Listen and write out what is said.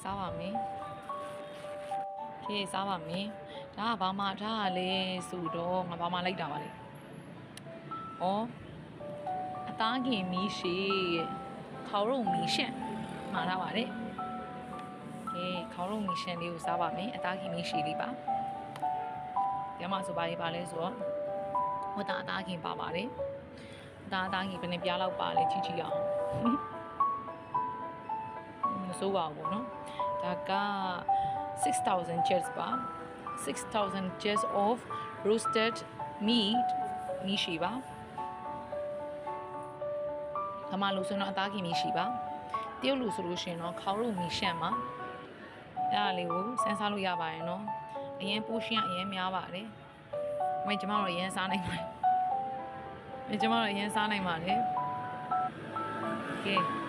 စားပါမယ်ကဲစားပါမယ်ဒါကဘာမှထားရလဲဆိုတော့ငါဘာမှလိုက်တာပါလေဩအသားကင်မီးရှိခေါရုံမီးရှန့်မှာထားပါတယ်ကဲခေါရုံမီးရှန့်လေးကိုစားပါမယ်အသားကင်မီးရှိလေးပါဒီမှာဆိုပါလေးပါလဲဆိုတော့ဟိုတာအသားကင်ပါပါတယ်အသားကင်ဘယ်နှပြားလောက်ပါလဲကြည့်အောင်မစိုးပါဘူးเนาะဒါက6000 jets ပါ6000 jets of roasted meat မီးရှိပါခမလို့ဆိုတော့အသားကင်မီးရှိပါတရုတ်လူဆိုလို့ရှိရင်တော့ခေါရုံမီးရှန့်မှာအဲ့ဒါလေးကိုစမ်းစားလို့ရပါတယ်เนาะအရင်ပိုးရှင်းအရင်များပါတယ်မင်းကျမတို့အရင်စားနိုင်ပါတယ်မင်းကျမတို့အရင်စားနိုင်ပါတယ်ကဲ